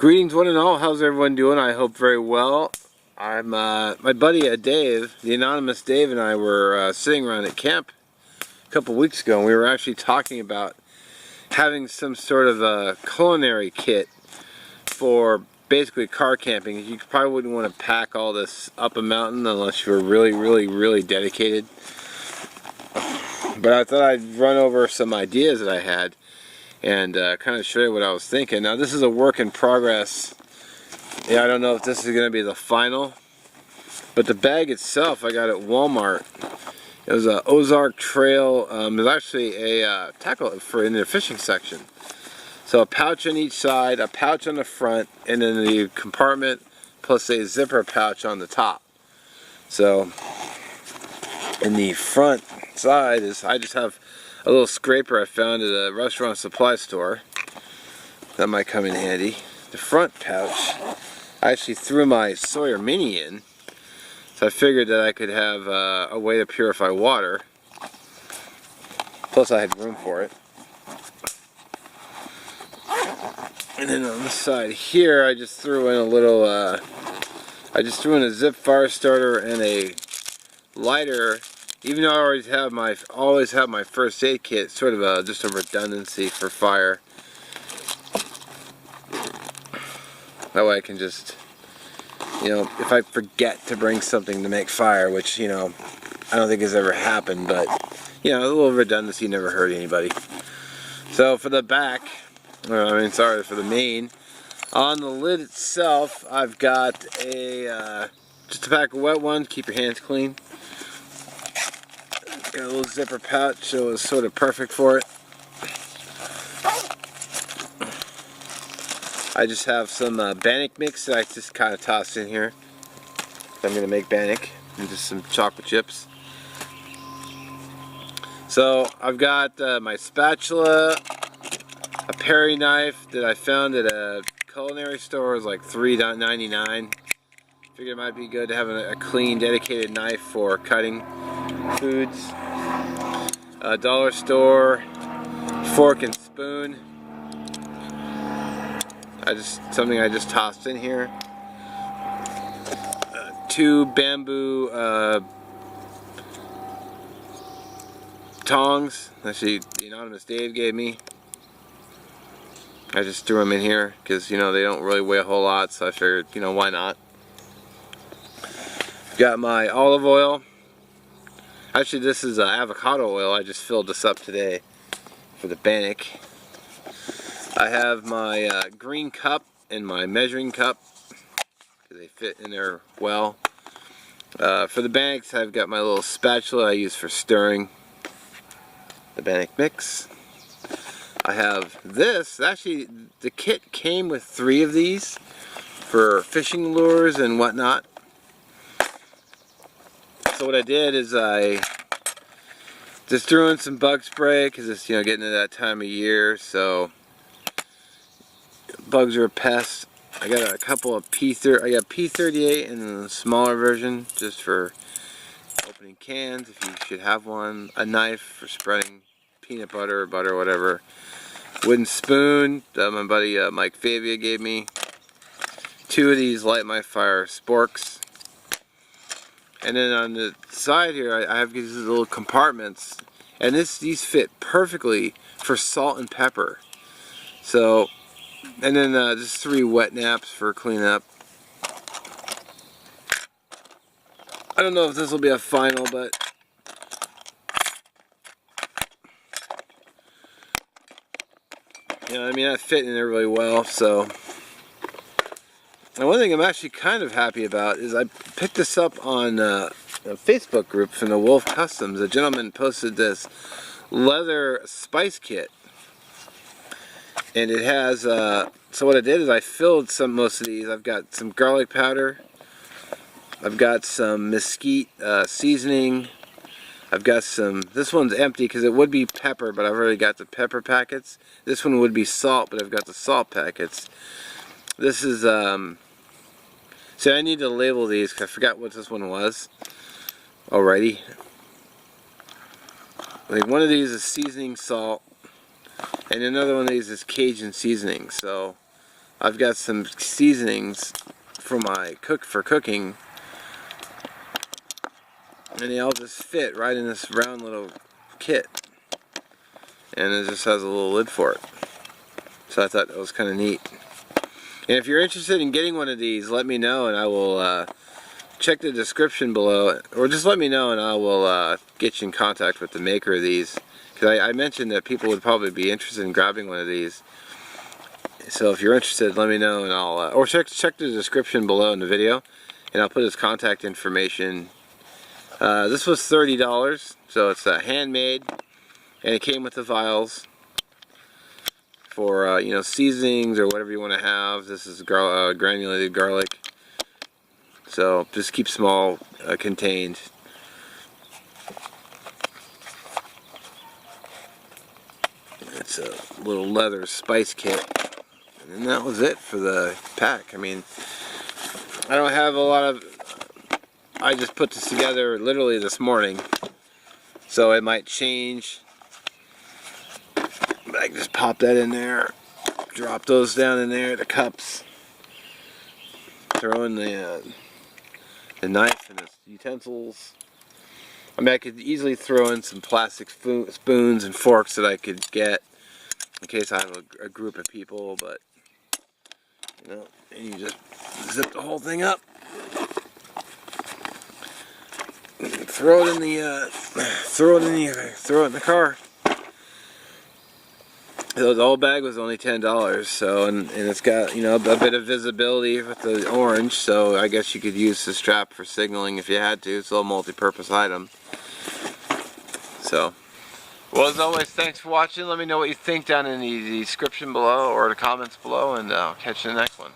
Greetings one and all, how's everyone doing? I hope very well. I'm my buddy Dave, the anonymous Dave, and I were sitting around at camp a couple weeks ago, and we were actually talking about having some sort of a culinary kit for basically car camping. You probably wouldn't want to pack all this up a mountain unless you were really dedicated. But I thought I'd run over some ideas that I had and kind of show you what I was thinking. Now this is a work in progress. Yeah, I don't know if this is going to be the final, but the bag itself I got at Walmart. It was a Ozark Trail. It's actually a tackle for in the fishing section. So a pouch on each side, a pouch on the front, and then the compartment plus a zipper pouch on the top. So in the front side is I just have a little scraper I found at a restaurant supply store. That might come in handy. The front pouch, I actually threw my Sawyer Mini in, so I figured that I could have a way to purify water. Plus I had room for it. And then on this side here, I just threw in a little, I just threw in a zip fire starter and a lighter. Even though I always have my first aid kit, sort of just a redundancy for fire. That way I can just, if I forget to bring something to make fire, which, I don't think has ever happened, but, a little redundancy never hurt anybody. So for the back, for the main, on the lid itself, I've got just a pack of wet ones, keep your hands clean. Got a little zipper pouch, so it was sort of perfect for it. I just have some bannock mix that I just kind of tossed in here. I'm going to make bannock and just some chocolate chips. So I've got my spatula, a Perry knife that I found at a culinary store. It was like $3.99. Figured it might be good to have a clean, dedicated knife for cutting foods. A dollar store fork and spoon. Something I just tossed in here. 2 bamboo tongs. Actually, the anonymous Dave gave me. I just threw them in here because they don't really weigh a whole lot, so I figured why not. Got my olive oil. Actually, this is avocado oil. I just filled this up today for the bannock. I have my green cup and my measuring cup because they fit in there well. For the bannocks, I've got my little spatula I use for stirring the bannock mix. I have this. Actually, the kit came with 3 of these for fishing lures and whatnot. So what I did is I just threw in some bug spray because it's getting to that time of year, so bugs are a pest. I got a couple of I got P38 and the smaller version just for opening cans if you should have one. A knife for spreading peanut butter or butter, whatever. Wooden spoon that my buddy Mike Favia gave me. 2 of these light my fire sporks. And then on the side here, I have these little compartments, and these fit perfectly for salt and pepper. So, and then just 3 wet naps for cleanup. I don't know if this will be a final, but that fit in there really well. So. And one thing I'm actually kind of happy about is I picked this up on a Facebook group from the Wolf Customs. A gentleman posted this leather spice kit, and it has. So what I did is I filled most of these. I've got some garlic powder. I've got some mesquite seasoning. I've got some. This one's empty because it would be pepper, but I've already got the pepper packets. This one would be salt, but I've got the salt packets. This is, so I need to label these because I forgot what this one was already. I think one of these is seasoning salt, and another one of these is Cajun seasoning. So I've got some seasonings for my cooking, and they all just fit right in this round little kit, and it just has a little lid for it. So I thought that was kind of neat. And if you're interested in getting one of these, let me know, and I will check the description below, or just let me know and I will get you in contact with the maker of these, because I mentioned that people would probably be interested in grabbing one of these. So if you're interested, let me know, and I'll or check the description below in the video, and I'll put his contact information. This was $30, so it's handmade, and it came with the vials for you know, seasonings or whatever you want to have. This is granulated garlic, so just keep small, contained. It's a little leather spice kit, and then that was it for the pack. I mean, I don't have a lot of. I just put this together literally this morning, so it might change. But I can just pop that in there, drop those down in there, the cups, throw in the knife and the utensils. I mean, I could easily throw in some plastic spoons and forks that I could get in case I have a group of people, but you know, and you just zip the whole thing up, throw it in the car. So the whole bag was only $10, so and it's got, you know, a bit of visibility with the orange, so I guess you could use the strap for signaling if you had to. It's a little multi-purpose item. So, well, as always, thanks for watching. Let me know what you think down in the description below or the comments below, and I'll catch you in the next one.